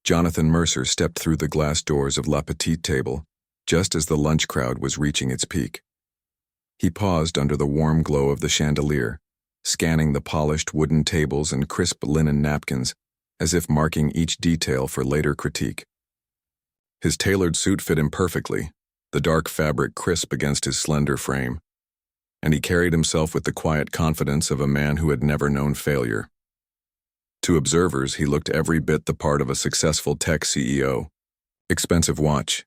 Jonathan Mercer stepped through the glass doors of La Petite Table, just as the lunch crowd was reaching its peak. He paused under the warm glow of the chandelier, scanning the polished wooden tables and crisp linen napkins, as if marking each detail for later critique. His tailored suit fit him perfectly, the dark fabric crisp against his slender frame, and he carried himself with the quiet confidence of a man who had never known failure. To observers, he looked every bit the part of a successful tech CEO. Expensive watch,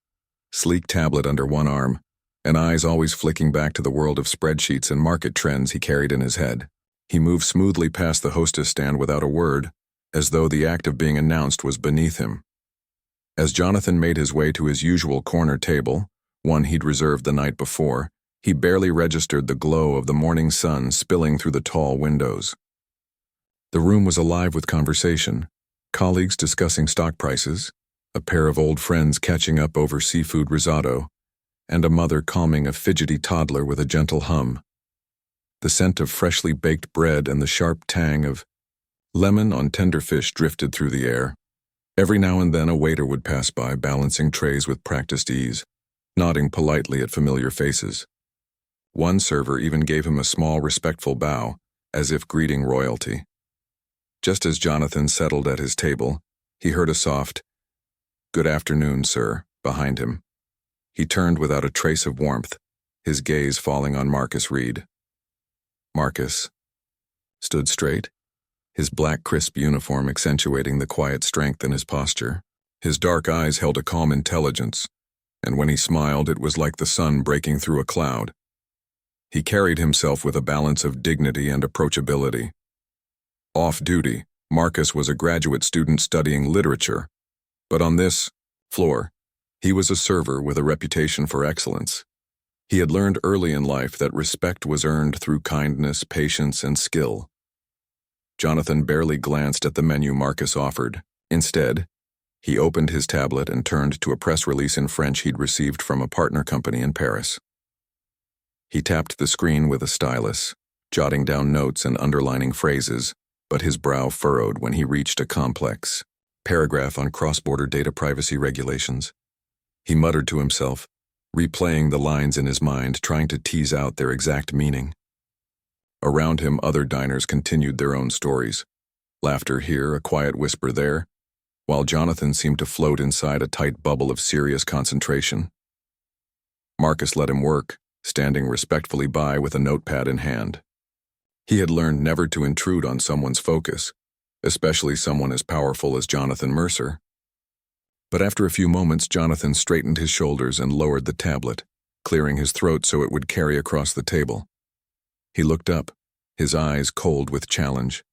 sleek tablet under one arm, and eyes always flicking back to the world of spreadsheets and market trends he carried in his head. He moved smoothly past the hostess stand without a word, as though the act of being announced was beneath him. As Jonathan made his way to his usual corner table, one he'd reserved the night before, he barely registered the glow of the morning sun spilling through the tall windows. The room was alive with conversation, colleagues discussing stock prices, a pair of old friends catching up over seafood risotto, and a mother calming a fidgety toddler with a gentle hum. The scent of freshly baked bread and the sharp tang of lemon on tender fish drifted through the air. Every now and then a waiter would pass by, balancing trays with practiced ease, nodding politely at familiar faces. One server even gave him a small, respectful bow, as if greeting royalty. Just as Jonathan settled at his table, he heard a soft, "Good afternoon, sir," behind him. He turned without a trace of warmth, his gaze falling on Marcus Reed. Marcus stood straight, his black crisp uniform accentuating the quiet strength in his posture. His dark eyes held a calm intelligence, and when he smiled it was like the sun breaking through a cloud. He carried himself with a balance of dignity and approachability. Off-duty, Marcus was a graduate student studying literature, but on this floor, he was a server with a reputation for excellence. He had learned early in life that respect was earned through kindness, patience, and skill. Jonathan barely glanced at the menu Marcus offered. Instead, he opened his tablet and turned to a press release in French he'd received from a partner company in Paris. He tapped the screen with a stylus, jotting down notes and underlining phrases, but his brow furrowed when he reached a complex paragraph on cross-border data privacy regulations. He muttered to himself, replaying the lines in his mind, trying to tease out their exact meaning. Around him, other diners continued their own stories. Laughter here, a quiet whisper there, while Jonathan seemed to float inside a tight bubble of serious concentration. Marcus let him work, standing respectfully by with a notepad in hand. He had learned never to intrude on someone's focus, especially someone as powerful as Jonathan Mercer. But after a few moments, Jonathan straightened his shoulders and lowered the tablet, clearing his throat so it would carry across the table. He looked up, his eyes cold with challenge.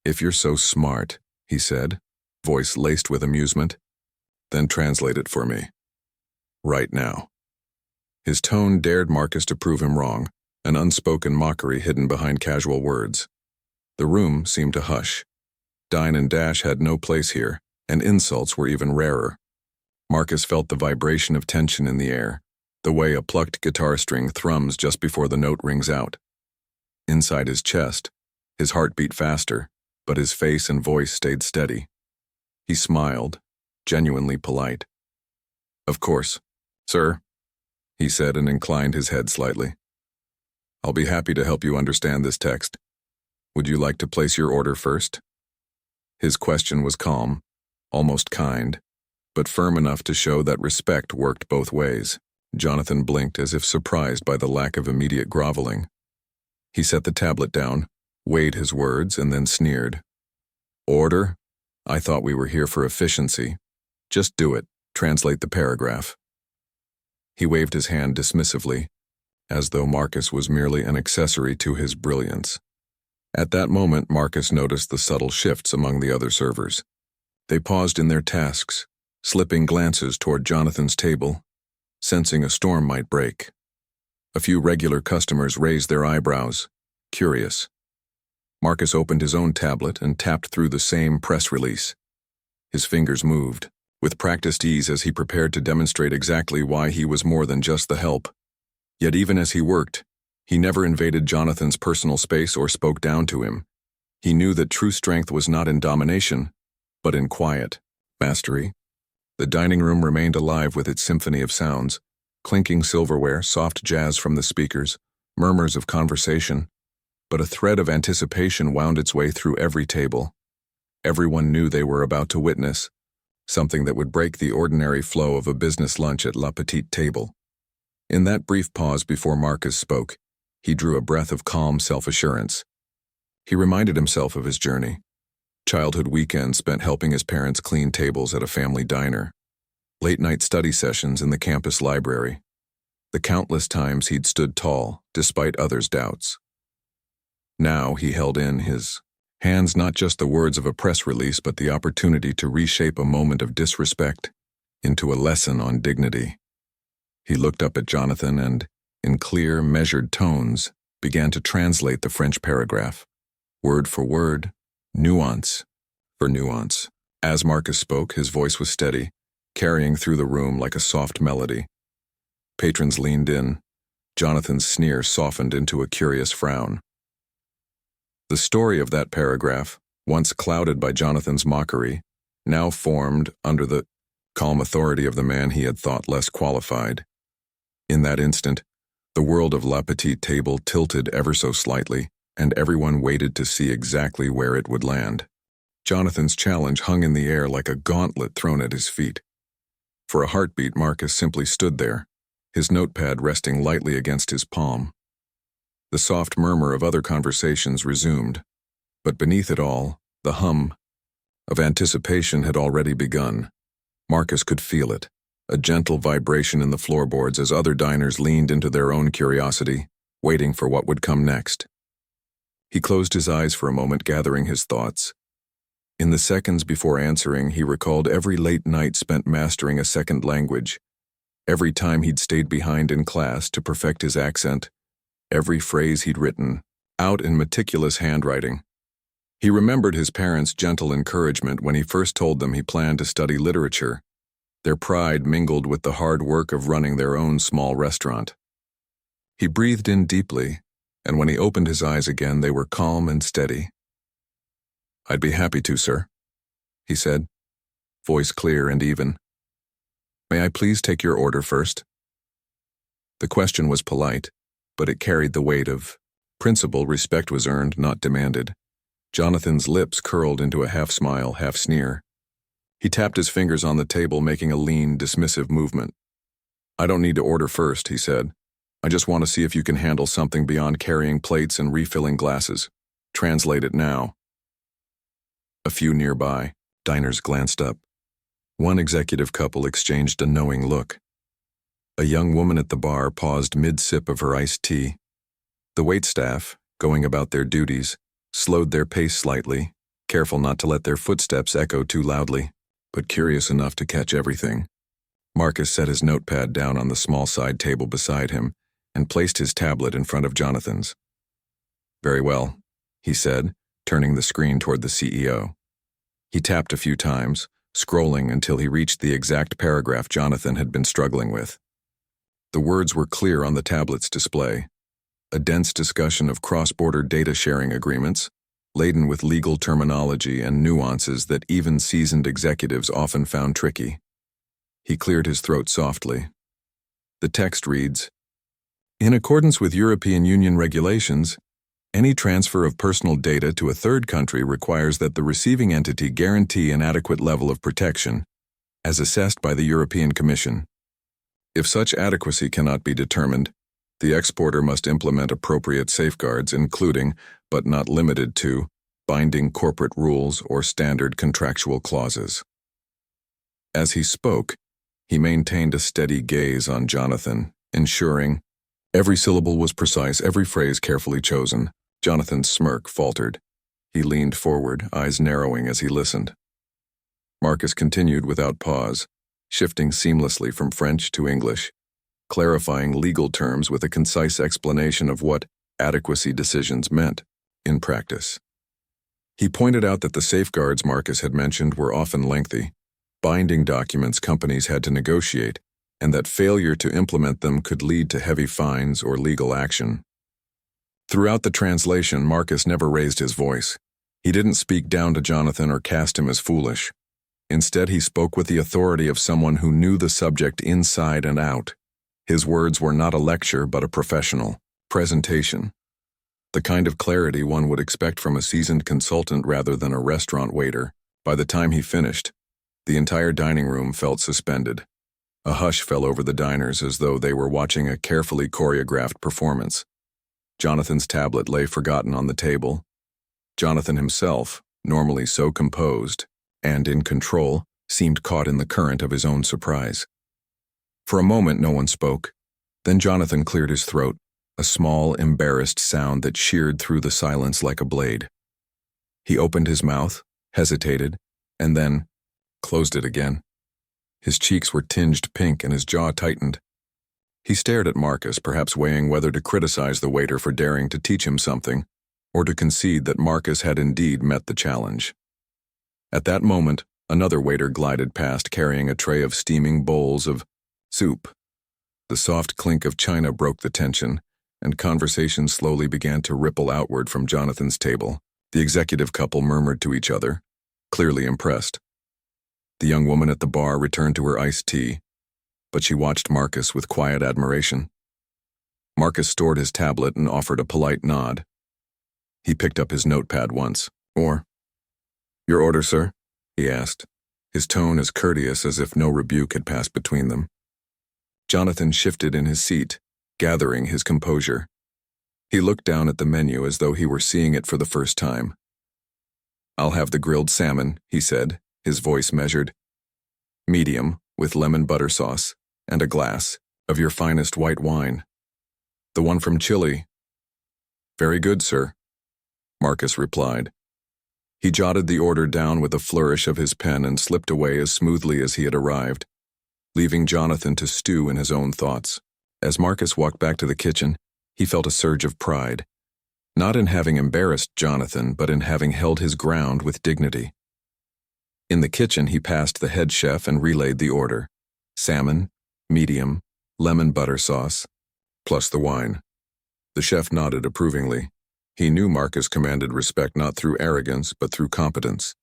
"If you're so smart," he said, voice laced with amusement, "then translate it for me. Right now." His tone dared Marcus to prove him wrong, an unspoken mockery hidden behind casual words. The room seemed to hush. Dine and dash had no place here, and insults were even rarer. Marcus felt the vibration of tension in the air, the way a plucked guitar string thrums just before the note rings out. Inside his chest, his heart beat faster, but his face and voice stayed steady. He smiled, genuinely polite. "Of course, sir," he said and inclined his head slightly. "I'll be happy to help you understand this text. Would you like to place your order first?" His question was calm, almost kind, but firm enough to show that respect worked both ways. Jonathan blinked as if surprised by the lack of immediate groveling. He set the tablet down, weighed his words, and then sneered. "Order? I thought we were here for efficiency. Just do it. Translate the paragraph." He waved his hand dismissively, as though Marcus was merely an accessory to his brilliance. At that moment, Marcus noticed the subtle shifts among the other servers. They paused in their tasks, slipping glances toward Jonathan's table, sensing a storm might break. A few regular customers raised their eyebrows, curious. Marcus opened his own tablet and tapped through the same press release. His fingers moved, with practiced ease as he prepared to demonstrate exactly why he was more than just the help. Yet even as he worked, he never invaded Jonathan's personal space or spoke down to him. He knew that true strength was not in domination, but in quiet. Mastery. The dining room remained alive with its symphony of sounds, clinking silverware, soft jazz from the speakers, murmurs of conversation, but a thread of anticipation wound its way through every table. Everyone knew they were about to witness something that would break the ordinary flow of a business lunch at La Petite Table. In that brief pause before Marcus spoke, he drew a breath of calm self-assurance. He reminded himself of his journey. Childhood weekends spent helping his parents clean tables at a family diner. Late-night study sessions in the campus library. The countless times he'd stood tall, despite others' doubts. Now he held in his hands not just the words of a press release, but the opportunity to reshape a moment of disrespect into a lesson on dignity. He looked up at Jonathan and, in clear, measured tones, began to translate the French paragraph, word for word, nuance for nuance. As Marcus spoke, his voice was steady, carrying through the room like a soft melody. Patrons leaned in. Jonathan's sneer softened into a curious frown. The story of that paragraph, once clouded by Jonathan's mockery, now formed under the calm authority of the man he had thought less qualified. In that instant, the world of La Petite Table tilted ever so slightly, and everyone waited to see exactly where it would land. Jonathan's challenge hung in the air like a gauntlet thrown at his feet. For a heartbeat, Marcus simply stood there, his notepad resting lightly against his palm. The soft murmur of other conversations resumed, but beneath it all, the hum of anticipation had already begun. Marcus could feel it, a gentle vibration in the floorboards as other diners leaned into their own curiosity, waiting for what would come next. He closed his eyes for a moment, gathering his thoughts. In the seconds before answering, he recalled every late night spent mastering a second language, every time he'd stayed behind in class to perfect his accent, every phrase he'd written, out in meticulous handwriting. He remembered his parents' gentle encouragement when he first told them he planned to study literature, their pride mingled with the hard work of running their own small restaurant. He breathed in deeply, and when he opened his eyes again, they were calm and steady. "I'd be happy to, sir," he said, voice clear and even. "May I please take your order first?" The question was polite, but it carried the weight of principle. Respect was earned, not demanded. Jonathan's lips curled into a half-smile, half-sneer. He tapped his fingers on the table, making a lean, dismissive movement. "I don't need to order first," he said. "I just want to see if you can handle something beyond carrying plates and refilling glasses. Translate it now." A few nearby, diners glanced up. One executive couple exchanged a knowing look. A young woman at the bar paused mid-sip of her iced tea. The waitstaff, going about their duties, slowed their pace slightly, careful not to let their footsteps echo too loudly, but curious enough to catch everything. Marcus set his notepad down on the small side table beside him and placed his tablet in front of Jonathan's. "Very well," he said, turning the screen toward the CEO. He tapped a few times, scrolling until he reached the exact paragraph Jonathan had been struggling with. The words were clear on the tablet's display. A dense discussion of cross-border data sharing agreements, laden with legal terminology and nuances that even seasoned executives often found tricky. He cleared his throat softly. The text reads, "In accordance with European Union regulations, any transfer of personal data to a third country requires that the receiving entity guarantee an adequate level of protection, as assessed by the European Commission. If such adequacy cannot be determined, the exporter must implement appropriate safeguards, including, but not limited to, binding corporate rules or standard contractual clauses." As he spoke, he maintained a steady gaze on Jonathan, ensuring every syllable was precise, every phrase carefully chosen. Jonathan's smirk faltered. He leaned forward, eyes narrowing as he listened. Marcus continued without pause, shifting seamlessly from French to English, clarifying legal terms with a concise explanation of what adequacy decisions meant in practice. He pointed out that the safeguards Marcus had mentioned were often lengthy, binding documents companies had to negotiate, and that failure to implement them could lead to heavy fines or legal action. Throughout the translation, Marcus never raised his voice. He didn't speak down to Jonathan or cast him as foolish. Instead, he spoke with the authority of someone who knew the subject inside and out. His words were not a lecture, but a professional presentation. The kind of clarity one would expect from a seasoned consultant rather than a restaurant waiter. By the time he finished, the entire dining room felt suspended. A hush fell over the diners as though they were watching a carefully choreographed performance. Jonathan's tablet lay forgotten on the table. Jonathan himself, normally so composed and in control, seemed caught in the current of his own surprise. For a moment no one spoke. Then Jonathan cleared his throat, a small, embarrassed sound that sheared through the silence like a blade. He opened his mouth, hesitated, and then closed it again. His cheeks were tinged pink and his jaw tightened. He stared at Marcus, perhaps weighing whether to criticize the waiter for daring to teach him something, or to concede that Marcus had indeed met the challenge. At that moment, another waiter glided past carrying a tray of steaming bowls of soup. The soft clink of china broke the tension, and conversation slowly began to ripple outward from Jonathan's table. The executive couple murmured to each other, clearly impressed. The young woman at the bar returned to her iced tea, but she watched Marcus with quiet admiration. Marcus stored his tablet and offered a polite nod. He picked up his notepad once. "Your order, sir?" he asked, his tone as courteous as if no rebuke had passed between them. Jonathan shifted in his seat, gathering his composure. He looked down at the menu as though he were seeing it for the first time. "I'll have the grilled salmon," he said, his voice measured. "Medium, with lemon butter sauce, and a glass of your finest white wine. The one from Chile." "Very good, sir," Marcus replied. He jotted the order down with a flourish of his pen and slipped away as smoothly as he had arrived, leaving Jonathan to stew in his own thoughts. As Marcus walked back to the kitchen, he felt a surge of pride, not in having embarrassed Jonathan, but in having held his ground with dignity. In the kitchen, he passed the head chef and relayed the order: salmon, medium, lemon butter sauce, plus the wine. The chef nodded approvingly. He knew Marcus commanded respect not through arrogance, but through competence.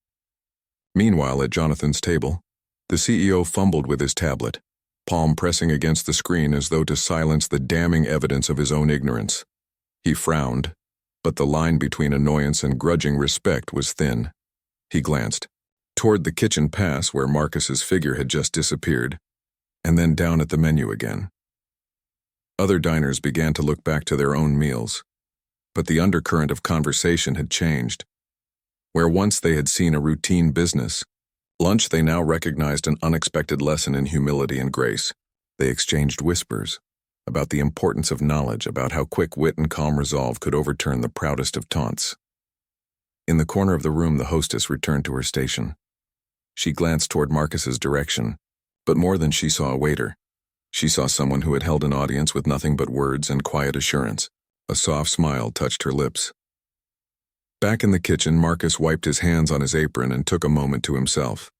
Meanwhile, at Jonathan's table, the CEO fumbled with his tablet, palm pressing against the screen as though to silence the damning evidence of his own ignorance. He frowned, but the line between annoyance and grudging respect was thin. He glanced toward the kitchen pass where Marcus's figure had just disappeared, and then down at the menu again. Other diners began to look back to their own meals, but the undercurrent of conversation had changed. Where once they had seen a routine business, lunch they now recognized an unexpected lesson in humility and grace. They exchanged whispers about the importance of knowledge, about how quick wit and calm resolve could overturn the proudest of taunts. In the corner of the room, the hostess returned to her station. She glanced toward Marcus's direction, but more than she saw a waiter, she saw someone who had held an audience with nothing but words and quiet assurance. A soft smile touched her lips. Back in the kitchen, Marcus wiped his hands on his apron and took a moment to himself.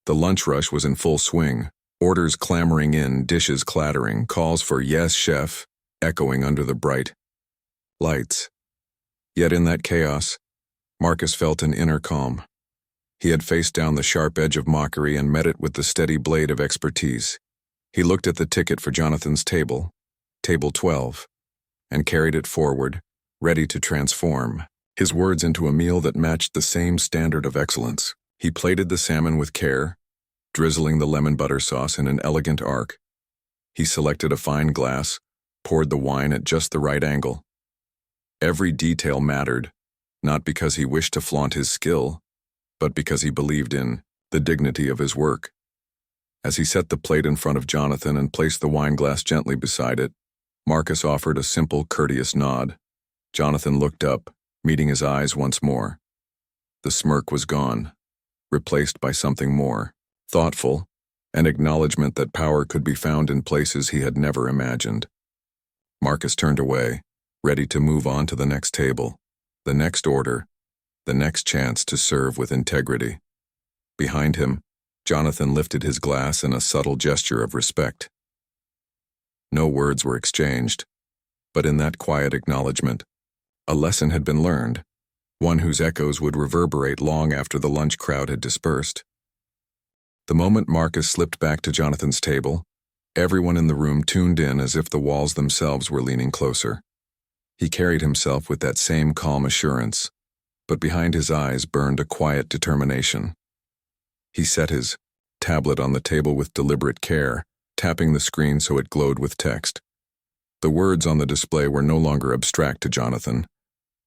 The lunch rush was in full swing, orders clamoring in, dishes clattering, calls for "yes, chef" echoing under the bright lights. Yet in that chaos, Marcus felt an inner calm. He had faced down the sharp edge of mockery and met it with the steady blade of expertise. He looked at the ticket for Jonathan's table, table 12, and carried it forward, ready to transform his words into a meal that matched the same standard of excellence. He plated the salmon with care, drizzling the lemon butter sauce in an elegant arc. He selected a fine glass, poured the wine at just the right angle. Every detail mattered, not because he wished to flaunt his skill, but because he believed in the dignity of his work. As he set the plate in front of Jonathan and placed the wine glass gently beside it, Marcus offered a simple, courteous nod. Jonathan looked up, meeting his eyes once more. The smirk was gone, replaced by something more thoughtful, an acknowledgement that power could be found in places he had never imagined. Marcus turned away, ready to move on to the next table, the next order, the next chance to serve with integrity. Behind him, Jonathan lifted his glass in a subtle gesture of respect. No words were exchanged, but in that quiet acknowledgement, a lesson had been learned, one whose echoes would reverberate long after the lunch crowd had dispersed. The moment Marcus slipped back to Jonathan's table, everyone in the room tuned in as if the walls themselves were leaning closer. He carried himself with that same calm assurance, but behind his eyes burned a quiet determination. He set his tablet on the table with deliberate care, tapping the screen so it glowed with text. The words on the display were no longer abstract to Jonathan.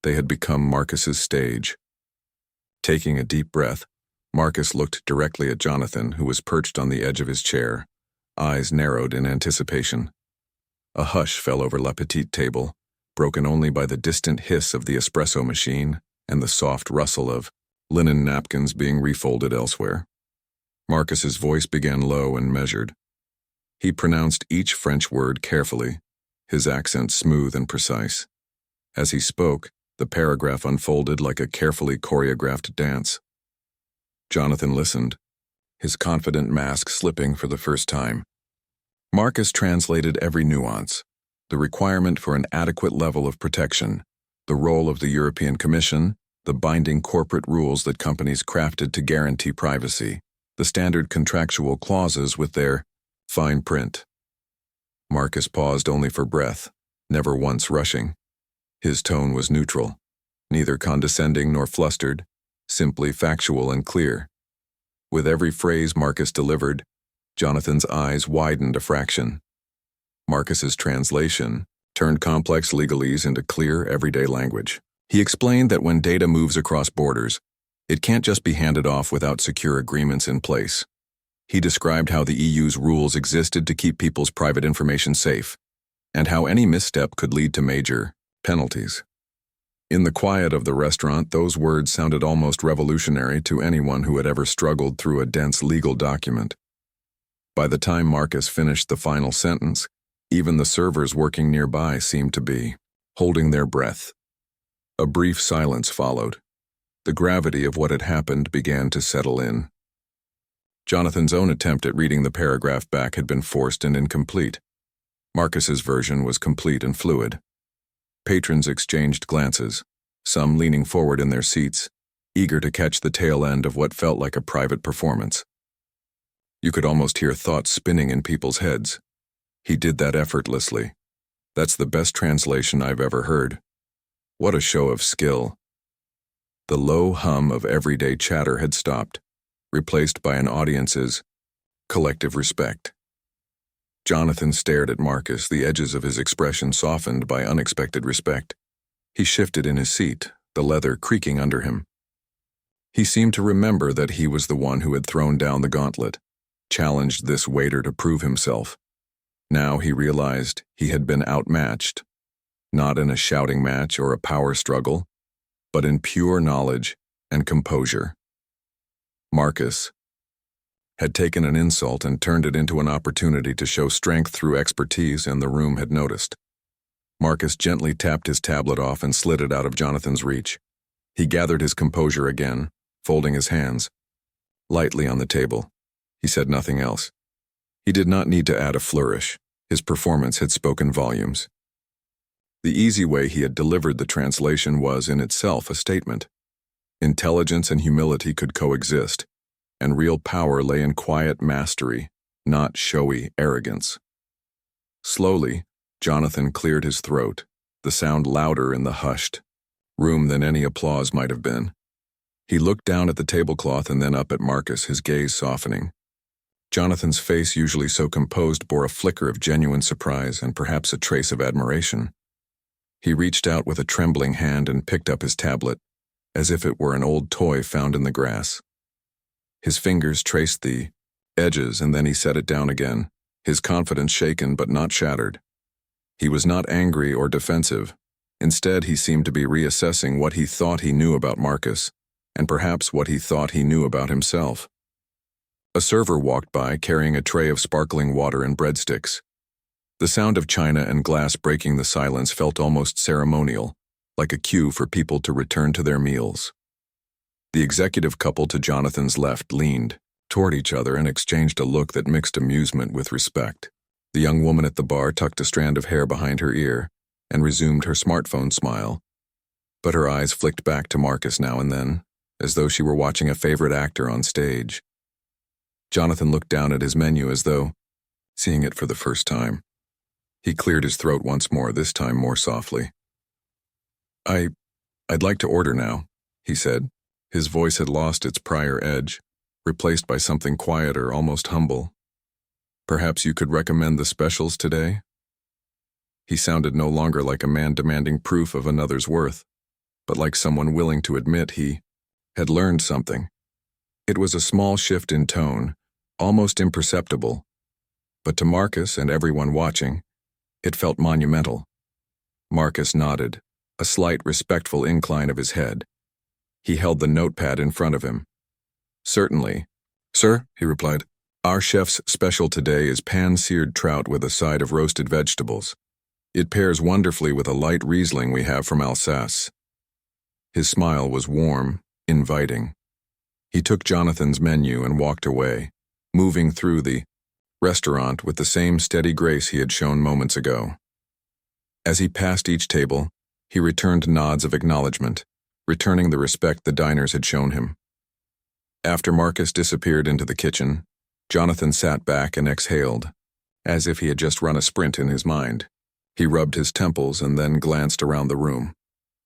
They had become Marcus's stage. Taking a deep breath, Marcus looked directly at Jonathan, who was perched on the edge of his chair, eyes narrowed in anticipation. A hush fell over La Petite table, broken only by the distant hiss of the espresso machine and the soft rustle of linen napkins being refolded elsewhere. Marcus's voice began low and measured. He pronounced each French word carefully, his accent smooth and precise. As he spoke, the paragraph unfolded like a carefully choreographed dance. Jonathan listened, his confident mask slipping for the first time. Marcus translated every nuance, the requirement for an adequate level of protection, the role of the European Commission, the binding corporate rules that companies crafted to guarantee privacy, the standard contractual clauses with their fine print. Marcus paused only for breath, never once rushing. His tone was neutral, neither condescending nor flustered, simply factual and clear. With every phrase Marcus delivered, Jonathan's eyes widened a fraction. Marcus's translation turned complex legalese into clear, everyday language. He explained that when data moves across borders, it can't just be handed off without secure agreements in place. He described how the EU's rules existed to keep people's private information safe, and how any misstep could lead to major penalties. In the quiet of the restaurant, those words sounded almost revolutionary to anyone who had ever struggled through a dense legal document. By the time Marcus finished the final sentence, even the servers working nearby seemed to be holding their breath. A brief silence followed. The gravity of what had happened began to settle in. Jonathan's own attempt at reading the paragraph back had been forced and incomplete. Marcus's version was complete and fluid. Patrons exchanged glances, some leaning forward in their seats, eager to catch the tail end of what felt like a private performance. You could almost hear thoughts spinning in people's heads. He did that effortlessly. That's the best translation I've ever heard. What a show of skill. The low hum of everyday chatter had stopped, replaced by an audience's collective respect. Jonathan stared at Marcus, the edges of his expression softened by unexpected respect. He shifted in his seat, the leather creaking under him. He seemed to remember that he was the one who had thrown down the gauntlet, challenged this waiter to prove himself. Now he realized he had been outmatched, not in a shouting match or a power struggle, but in pure knowledge and composure. Marcus had taken an insult and turned it into an opportunity to show strength through expertise, and the room had noticed. Marcus gently tapped his tablet off and slid it out of Jonathan's reach. He gathered his composure again, folding his hands lightly on the table. He said nothing else. He did not need to add a flourish. His performance had spoken volumes. The easy way he had delivered the translation was in itself a statement. Intelligence and humility could coexist, and real power lay in quiet mastery, not showy arrogance. Slowly, Jonathan cleared his throat, the sound louder in the hushed room than any applause might have been. He looked down at the tablecloth and then up at Marcus, his gaze softening. Jonathan's face, usually so composed, bore a flicker of genuine surprise and perhaps a trace of admiration. He reached out with a trembling hand and picked up his tablet, as if it were an old toy found in the grass. His fingers traced the edges and then he set it down again, his confidence shaken but not shattered. He was not angry or defensive. Instead, he seemed to be reassessing what he thought he knew about Marcus, and perhaps what he thought he knew about himself. A server walked by carrying a tray of sparkling water and breadsticks. The sound of china and glass breaking the silence felt almost ceremonial, like a cue for people to return to their meals. The executive couple to Jonathan's left leaned toward each other and exchanged a look that mixed amusement with respect. The young woman at the bar tucked a strand of hair behind her ear and resumed her smartphone smile, but her eyes flicked back to Marcus now and then, as though she were watching a favorite actor on stage. Jonathan looked down at his menu as though seeing it for the first time. He cleared his throat once more, this time more softly. I'd like to order now, he said. His voice had lost its prior edge, replaced by something quieter, almost humble. Perhaps you could recommend the specials today? He sounded no longer like a man demanding proof of another's worth, but like someone willing to admit he had learned something. It was a small shift in tone, almost imperceptible, but to Marcus and everyone watching, it felt monumental. Marcus nodded, a slight respectful incline of his head. He held the notepad in front of him. Certainly. Sir, he replied, our chef's special today is pan-seared trout with a side of roasted vegetables. It pairs wonderfully with a light Riesling we have from Alsace. His smile was warm, inviting. He took Jonathan's menu and walked away, moving through the restaurant with the same steady grace he had shown moments ago. As he passed each table, he returned nods of acknowledgement, returning the respect the diners had shown him. After Marcus disappeared into the kitchen, Jonathan sat back and exhaled, as if he had just run a sprint in his mind. He rubbed his temples and then glanced around the room.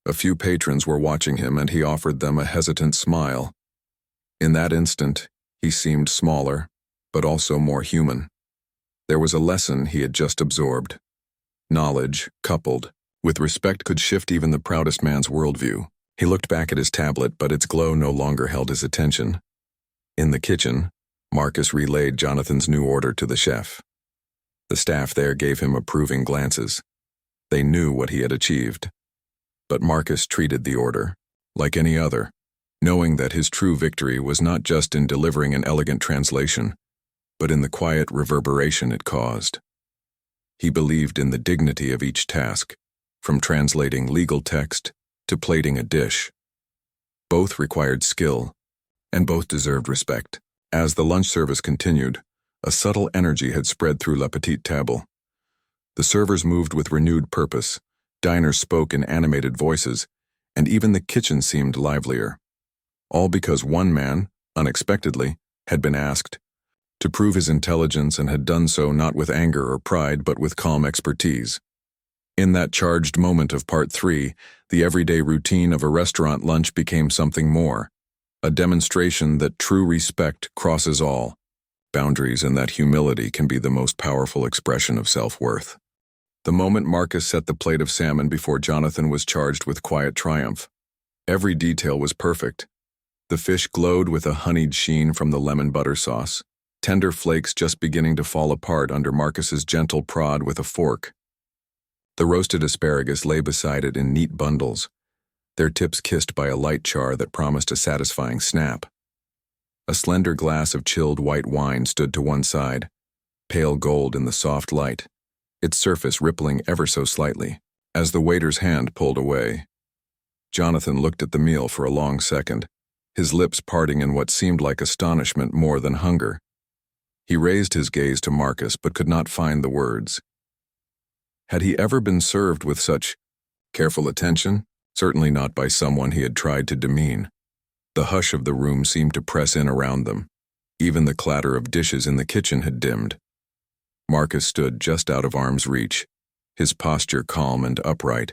A few patrons were watching him and he offered them a hesitant smile. In that instant, he seemed smaller, but also more human. There was a lesson he had just absorbed. Knowledge, coupled with respect, could shift even the proudest man's worldview. He looked back at his tablet, but its glow no longer held his attention. In the kitchen, Marcus relayed Jonathan's new order to the chef. The staff there gave him approving glances. They knew what he had achieved. But Marcus treated the order like any other, knowing that his true victory was not just in delivering an elegant translation, but in the quiet reverberation it caused. He believed in the dignity of each task, from translating legal text to plating a dish. Both required skill, and both deserved respect. As the lunch service continued, a subtle energy had spread through La Petite Table. The servers moved with renewed purpose, diners spoke in animated voices, and even the kitchen seemed livelier. All because one man, unexpectedly, had been asked to prove his intelligence and had done so not with anger or pride but with calm expertise. In that charged moment of Part 3, the everyday routine of a restaurant lunch became something more, a demonstration that true respect crosses all boundaries and that humility can be the most powerful expression of self-worth. The moment Marcus set the plate of salmon before Jonathan was charged with quiet triumph. Every detail was perfect. The fish glowed with a honeyed sheen from the lemon butter sauce, tender flakes just beginning to fall apart under Marcus's gentle prod with a fork. The roasted asparagus lay beside it in neat bundles, their tips kissed by a light char that promised a satisfying snap. A slender glass of chilled white wine stood to one side, pale gold in the soft light, its surface rippling ever so slightly, as the waiter's hand pulled away. Jonathan looked at the meal for a long second, his lips parting in what seemed like astonishment more than hunger. He raised his gaze to Marcus but could not find the words. Had he ever been served with such careful attention? Certainly not by someone he had tried to demean. The hush of the room seemed to press in around them. Even the clatter of dishes in the kitchen had dimmed. Marcus stood just out of arm's reach, his posture calm and upright,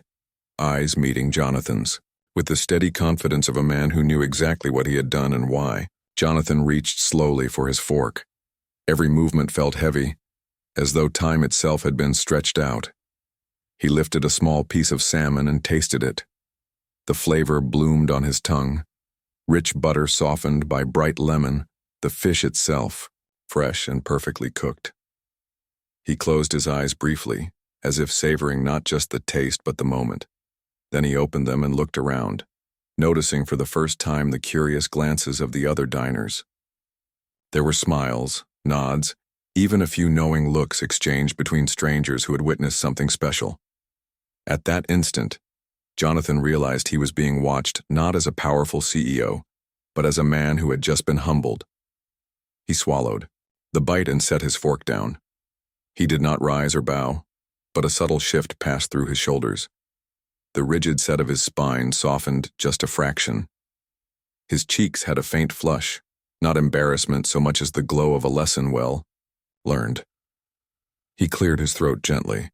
eyes meeting Jonathan's. With the steady confidence of a man who knew exactly what he had done and why, Jonathan reached slowly for his fork. Every movement felt heavy, as though time itself had been stretched out. He lifted a small piece of salmon and tasted it. The flavor bloomed on his tongue, rich butter softened by bright lemon, the fish itself, fresh and perfectly cooked. He closed his eyes briefly, as if savoring not just the taste but the moment. Then he opened them and looked around, noticing for the first time the curious glances of the other diners. There were smiles, nods, even a few knowing looks exchanged between strangers who had witnessed something special. At that instant, Jonathan realized he was being watched not as a powerful CEO, but as a man who had just been humbled. He swallowed the bite and set his fork down. He did not rise or bow, but a subtle shift passed through his shoulders. The rigid set of his spine softened just a fraction. His cheeks had a faint flush, not embarrassment so much as the glow of a lesson well learned. He cleared his throat gently.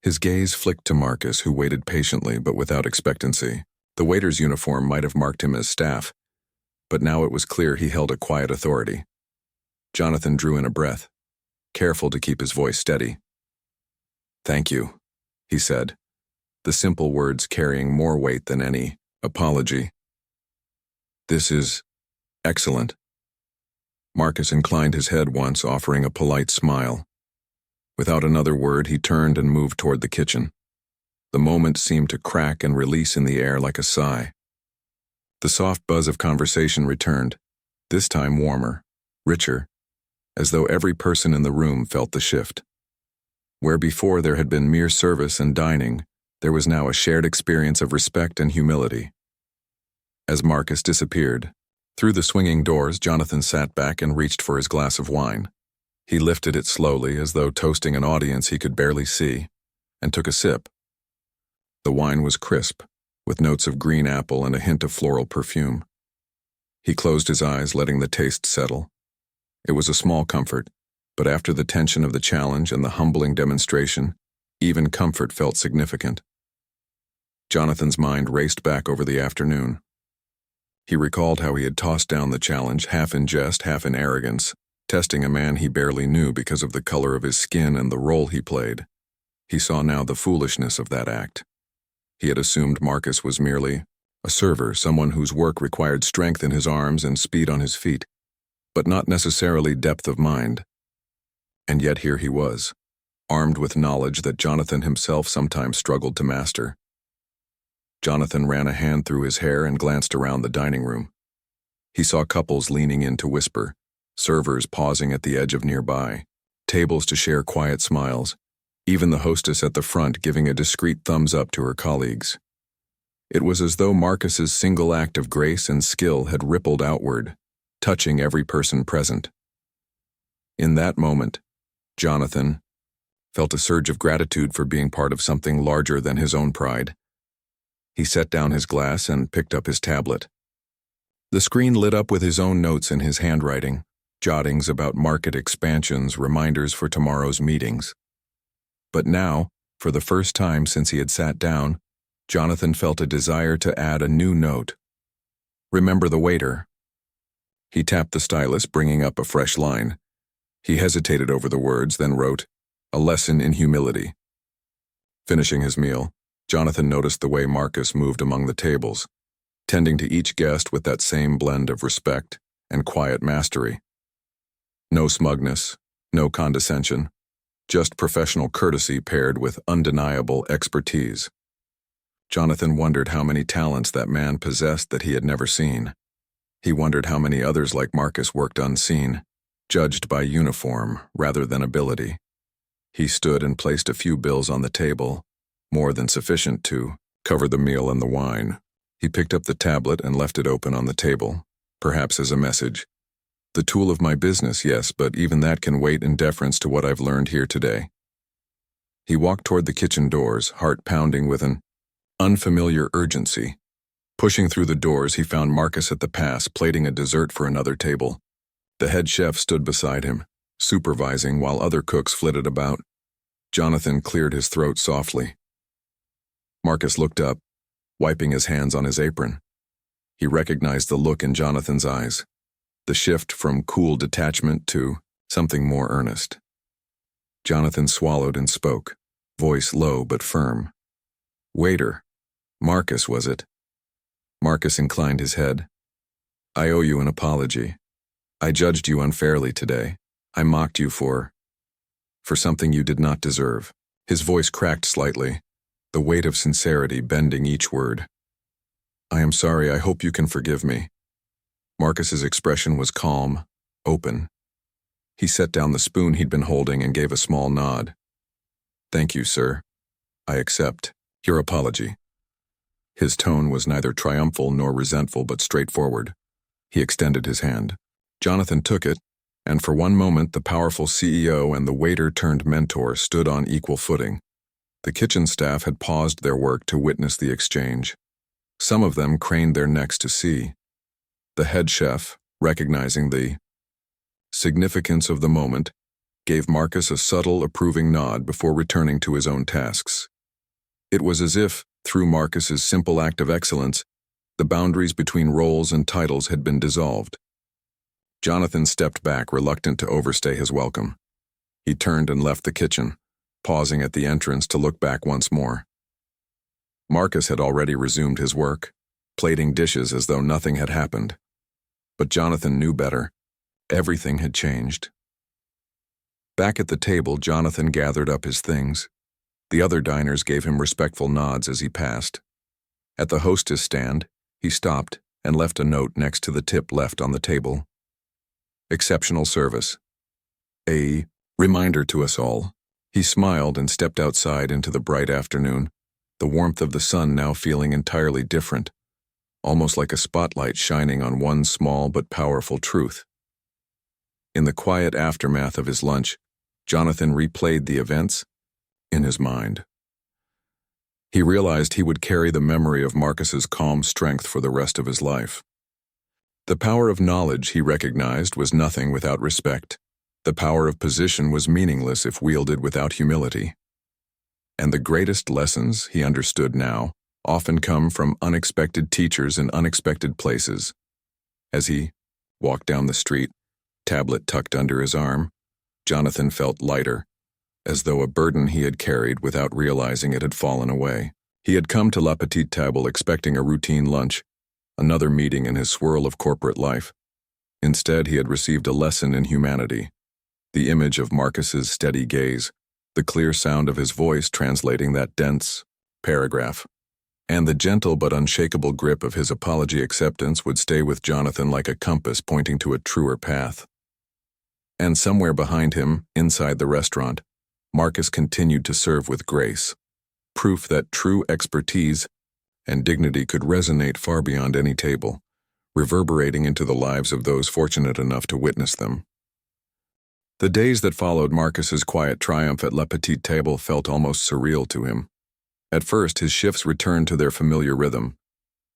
His gaze flicked to Marcus, who waited patiently but without expectancy. The waiter's uniform might have marked him as staff, but now it was clear he held a quiet authority. Jonathan drew in a breath, careful to keep his voice steady. "Thank you," he said, the simple words carrying more weight than any apology. "This is excellent." Marcus inclined his head once, offering a polite smile. Without another word, he turned and moved toward the kitchen. The moment seemed to crack and release in the air like a sigh. The soft buzz of conversation returned, this time warmer, richer, as though every person in the room felt the shift. Where before there had been mere service and dining, there was now a shared experience of respect and humility. As Marcus disappeared, through the swinging doors, Jonathan sat back and reached for his glass of wine. He lifted it slowly, as though toasting an audience he could barely see, and took a sip. The wine was crisp, with notes of green apple and a hint of floral perfume. He closed his eyes, letting the taste settle. It was a small comfort, but after the tension of the challenge and the humbling demonstration, even comfort felt significant. Jonathan's mind raced back over the afternoon. He recalled how he had tossed down the challenge, half in jest, half in arrogance, testing a man he barely knew because of the color of his skin and the role he played. He saw now the foolishness of that act. He had assumed Marcus was merely a server, someone whose work required strength in his arms and speed on his feet, but not necessarily depth of mind. And yet here he was, armed with knowledge that Jonathan himself sometimes struggled to master. Jonathan ran a hand through his hair and glanced around the dining room. He saw couples leaning in to whisper, servers pausing at the edge of nearby, tables to share quiet smiles, even the hostess at the front giving a discreet thumbs up to her colleagues. It was as though Marcus's single act of grace and skill had rippled outward, touching every person present. In that moment, Jonathan felt a surge of gratitude for being part of something larger than his own pride. He set down his glass and picked up his tablet. The screen lit up with his own notes in his handwriting, jottings about market expansions, reminders for tomorrow's meetings. But now, for the first time since he had sat down, Jonathan felt a desire to add a new note. "Remember the waiter." He tapped the stylus, bringing up a fresh line. He hesitated over the words, then wrote, "A lesson in humility." Finishing his meal, Jonathan noticed the way Marcus moved among the tables, tending to each guest with that same blend of respect and quiet mastery. No smugness, no condescension, just professional courtesy paired with undeniable expertise. Jonathan wondered how many talents that man possessed that he had never seen. He wondered how many others like Marcus worked unseen, judged by uniform rather than ability. He stood and placed a few bills on the table, more than sufficient to cover the meal and the wine. He picked up the tablet and left it open on the table, perhaps as a message. "The tool of my business, yes, but even that can wait in deference to what I've learned here today." He walked toward the kitchen doors, heart pounding with an unfamiliar urgency. Pushing through the doors, he found Marcus at the pass, plating a dessert for another table. The head chef stood beside him, supervising while other cooks flitted about. Jonathan cleared his throat softly. Marcus looked up, wiping his hands on his apron. He recognized the look in Jonathan's eyes, the shift from cool detachment to something more earnest. Jonathan swallowed and spoke, voice low but firm. "Waiter. Marcus, was it?" Marcus inclined his head. "I owe you an apology. I judged you unfairly today. I mocked you for something you did not deserve." His voice cracked slightly, the weight of sincerity bending each word. "I am sorry. I hope you can forgive me." Marcus's expression was calm, open. He set down the spoon he'd been holding and gave a small nod. "Thank you, sir. I accept your apology." His tone was neither triumphal nor resentful, but straightforward. He extended his hand. Jonathan took it, and for one moment the powerful CEO and the waiter-turned-mentor stood on equal footing. The kitchen staff had paused their work to witness the exchange. Some of them craned their necks to see. The head chef, recognizing the significance of the moment, gave Marcus a subtle, approving nod before returning to his own tasks. It was as if, through Marcus's simple act of excellence, the boundaries between roles and titles had been dissolved. Jonathan stepped back, reluctant to overstay his welcome. He turned and left the kitchen, pausing at the entrance to look back once more. Marcus had already resumed his work, plating dishes as though nothing had happened. But Jonathan knew better. Everything had changed. Back at the table, Jonathan gathered up his things. The other diners gave him respectful nods as he passed. At the hostess stand, he stopped and left a note next to the tip left on the table. Exceptional service. A reminder to us all. He smiled and stepped outside into the bright afternoon, the warmth of the sun now feeling entirely different, almost like a spotlight shining on one small but powerful truth. In the quiet aftermath of his lunch, Jonathan replayed the events in his mind. He realized he would carry the memory of Marcus's calm strength for the rest of his life. The power of knowledge, he recognized, was nothing without respect. The power of position was meaningless if wielded without humility. And the greatest lessons, he understood now, often come from unexpected teachers in unexpected places. As he walked down the street, tablet tucked under his arm, Jonathan felt lighter, as though a burden he had carried without realizing it had fallen away. He had come to La Petite Table expecting a routine lunch, another meeting in his swirl of corporate life. Instead, he had received a lesson in humanity. The image of Marcus's steady gaze, the clear sound of his voice translating that dense paragraph, and the gentle but unshakable grip of his apology acceptance would stay with Jonathan like a compass pointing to a truer path. And somewhere behind him, inside the restaurant, Marcus continued to serve with grace, proof that true expertise and dignity could resonate far beyond any table, reverberating into the lives of those fortunate enough to witness them. The days that followed Marcus's quiet triumph at La Petite Table felt almost surreal to him. At first, his shifts returned to their familiar rhythm,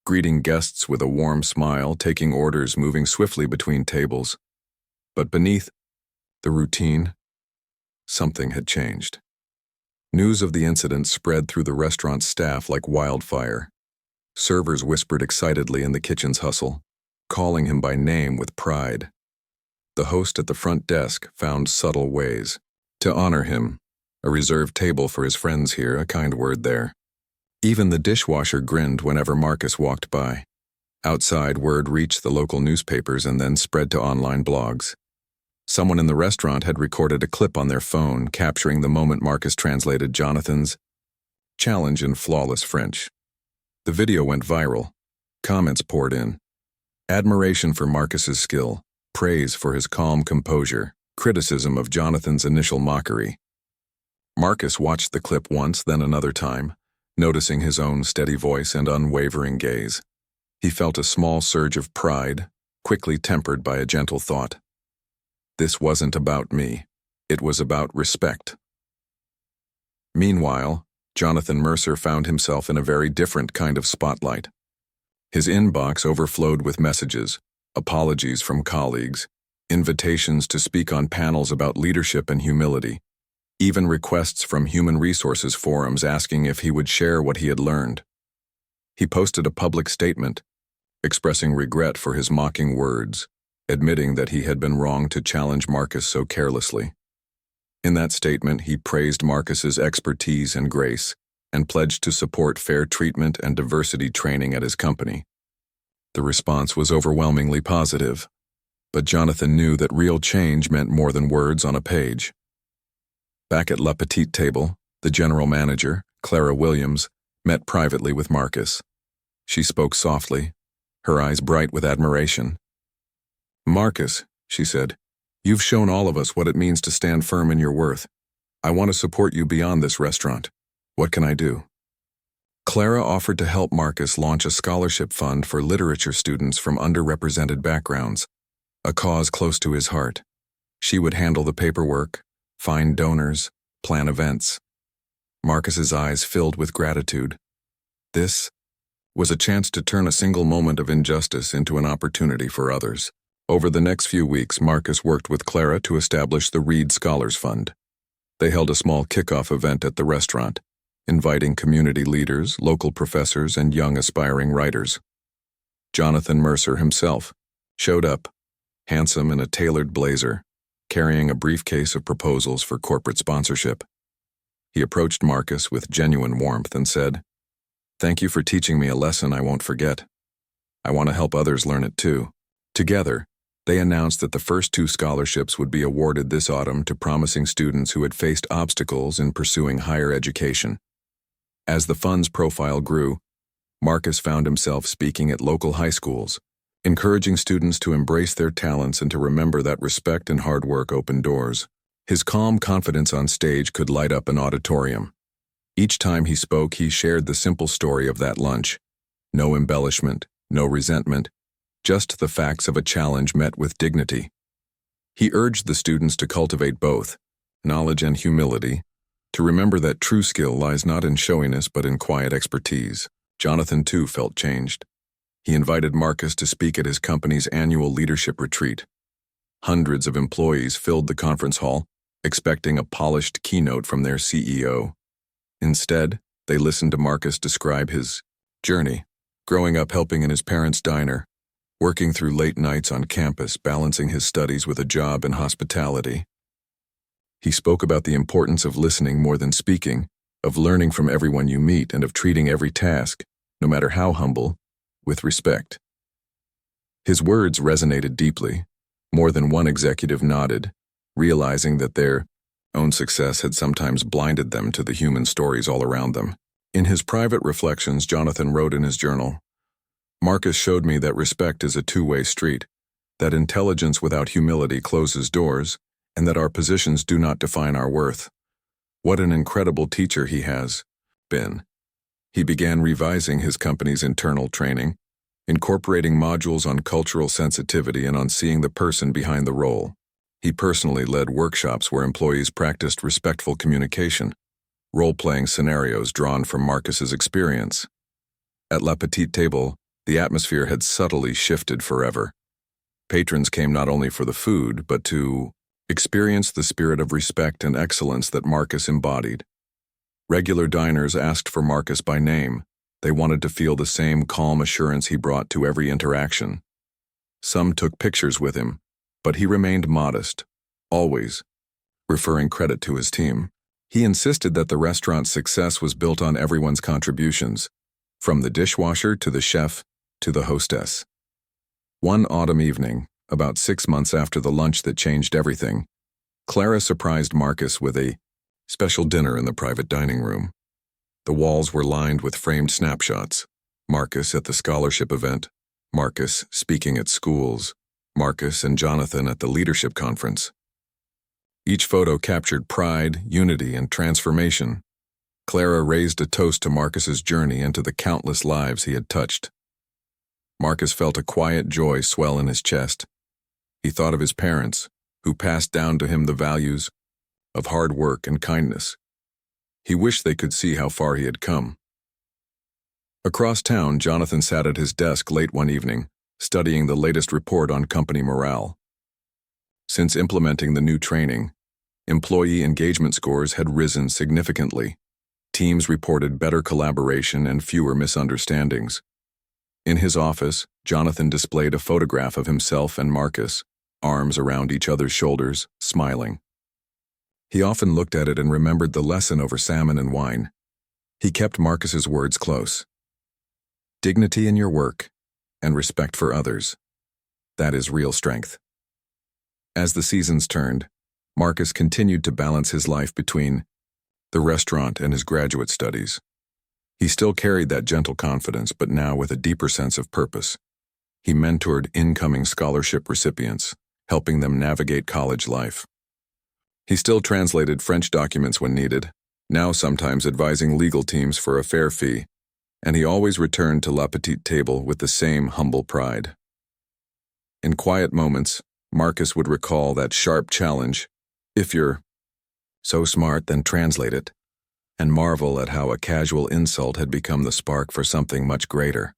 greeting guests with a warm smile, taking orders, moving swiftly between tables. But beneath the routine, something had changed. News of the incident spread through the restaurant's staff like wildfire. Servers whispered excitedly in the kitchen's hustle, calling him by name with pride. The host at the front desk found subtle ways to honor him, a reserved table for his friends here, a kind word there. Even the dishwasher grinned whenever Marcus walked by. Outside, word reached the local newspapers and then spread to online blogs. Someone in the restaurant had recorded a clip on their phone, capturing the moment Marcus translated Jonathan's challenge in flawless French. The video went viral. Comments poured in. Admiration for Marcus's skill, praise for his calm composure, criticism of Jonathan's initial mockery. Marcus watched the clip once, then another time, noticing his own steady voice and unwavering gaze. He felt a small surge of pride, quickly tempered by a gentle thought. This wasn't about me. It was about respect. Meanwhile, Jonathan Mercer found himself in a very different kind of spotlight. His inbox overflowed with messages, apologies from colleagues, invitations to speak on panels about leadership and humility, even requests from human resources forums asking if he would share what he had learned. He posted a public statement, expressing regret for his mocking words, admitting that he had been wrong to challenge Marcus so carelessly. In that statement, he praised Marcus's expertise and grace, and pledged to support fair treatment and diversity training at his company. The response was overwhelmingly positive, but Jonathan knew that real change meant more than words on a page. Back at La Petite Table, the general manager, Clara Williams, met privately with Marcus. She spoke softly, her eyes bright with admiration. "Marcus," she said, "you've shown all of us what it means to stand firm in your worth. I want to support you beyond this restaurant. What can I do?" Clara offered to help Marcus launch a scholarship fund for literature students from underrepresented backgrounds, a cause close to his heart. She would handle the paperwork, find donors, plan events. Marcus's eyes filled with gratitude. This was a chance to turn a single moment of injustice into an opportunity for others. Over the next few weeks, Marcus worked with Clara to establish the Reed Scholars Fund. They held a small kickoff event at the restaurant, inviting community leaders, local professors, and young aspiring writers. Jonathan Mercer himself showed up, handsome in a tailored blazer, carrying a briefcase of proposals for corporate sponsorship. He approached Marcus with genuine warmth and said, "Thank you for teaching me a lesson I won't forget. I want to help others learn it too." Together, they announced that the first 2 scholarships would be awarded this autumn to promising students who had faced obstacles in pursuing higher education. As the fund's profile grew, Marcus found himself speaking at local high schools, encouraging students to embrace their talents and to remember that respect and hard work open doors. His calm confidence on stage could light up an auditorium. Each time he spoke, he shared the simple story of that lunch. No embellishment, no resentment, just the facts of a challenge met with dignity. He urged the students to cultivate both knowledge and humility, to remember that true skill lies not in showiness but in quiet expertise. Jonathan, too, felt changed. He invited Marcus to speak at his company's annual leadership retreat. Hundreds of employees filled the conference hall, expecting a polished keynote from their CEO. Instead, they listened to Marcus describe his journey, growing up helping in his parents' diner, working through late nights on campus, balancing his studies with a job in hospitality. He spoke about the importance of listening more than speaking, of learning from everyone you meet, and of treating every task, no matter how humble, with respect. His words resonated deeply. More than one executive nodded, realizing that their own success had sometimes blinded them to the human stories all around them. In his private reflections, Jonathan wrote in his journal, "Marcus showed me that respect is a two-way street, that intelligence without humility closes doors, and that our positions do not define our worth. What an incredible teacher he has been." He began revising his company's internal training, incorporating modules on cultural sensitivity and on seeing the person behind the role. He personally led workshops where employees practiced respectful communication, role-playing scenarios drawn from Marcus's experience. At La Petite Table, the atmosphere had subtly shifted forever. Patrons came not only for the food, but to experience the spirit of respect and excellence that Marcus embodied. Regular diners asked for Marcus by name. They wanted to feel the same calm assurance he brought to every interaction. Some took pictures with him, but he remained modest, always referring credit to his team. He insisted that the restaurant's success was built on everyone's contributions, from the dishwasher to the chef to the hostess. One autumn evening, about 6 months after the lunch that changed everything, Clara surprised Marcus with a special dinner in the private dining room. The walls were lined with framed snapshots. Marcus at the scholarship event, Marcus speaking at schools, Marcus and Jonathan at the leadership conference. Each photo captured pride, unity, and transformation. Clara raised a toast to Marcus's journey and to the countless lives he had touched. Marcus felt a quiet joy swell in his chest. He thought of his parents, who passed down to him the values of hard work and kindness. He wished they could see how far he had come. Across town, Jonathan sat at his desk late one evening, studying the latest report on company morale. Since implementing the new training, employee engagement scores had risen significantly. Teams reported better collaboration and fewer misunderstandings. In his office, Jonathan displayed a photograph of himself and Marcus, arms around each other's shoulders, smiling. He often looked at it and remembered the lesson over salmon and wine. He kept Marcus's words close. Dignity in your work and respect for others. That is real strength. As the seasons turned, Marcus continued to balance his life between the restaurant and his graduate studies. He still carried that gentle confidence, but now with a deeper sense of purpose. He mentored incoming scholarship recipients, helping them navigate college life. He still translated French documents when needed, now sometimes advising legal teams for a fair fee, and he always returned to La Petite Table with the same humble pride. In quiet moments, Marcus would recall that sharp challenge, "If you're so smart, then translate it," and marvel at how a casual insult had become the spark for something much greater.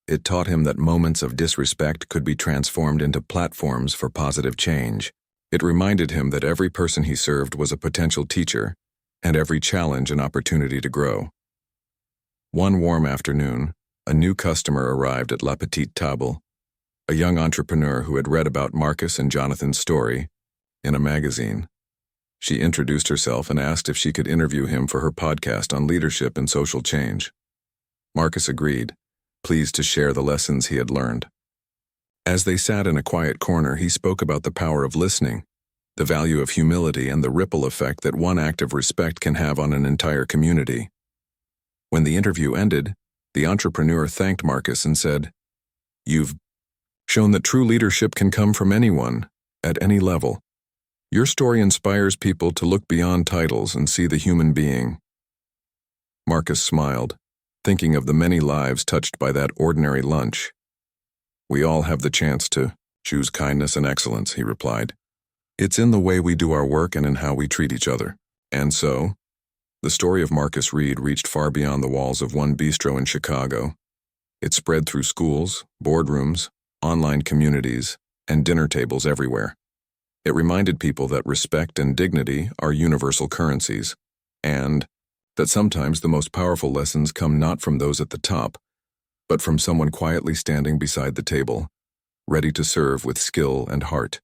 It taught him that moments of disrespect could be transformed into platforms for positive change. It reminded him that every person he served was a potential teacher, and every challenge an opportunity to grow. One warm afternoon, a new customer arrived at La Petite Table, a young entrepreneur who had read about Marcus and Jonathan's story in a magazine. She introduced herself and asked if she could interview him for her podcast on leadership and social change. Marcus agreed, pleased to share the lessons he had learned. As they sat in a quiet corner, he spoke about the power of listening, the value of humility, and the ripple effect that one act of respect can have on an entire community. When the interview ended, the entrepreneur thanked Marcus and said, "You've shown that true leadership can come from anyone, at any level. Your story inspires people to look beyond titles and see the human being." Marcus smiled, thinking of the many lives touched by that ordinary lunch. "We all have the chance to choose kindness and excellence," he replied. "It's in the way we do our work and in how we treat each other." And so, the story of Marcus Reed reached far beyond the walls of one bistro in Chicago. It spread through schools, boardrooms, online communities, and dinner tables everywhere. It reminded people that respect and dignity are universal currencies, and that sometimes the most powerful lessons come not from those at the top, but from someone quietly standing beside the table, ready to serve with skill and heart.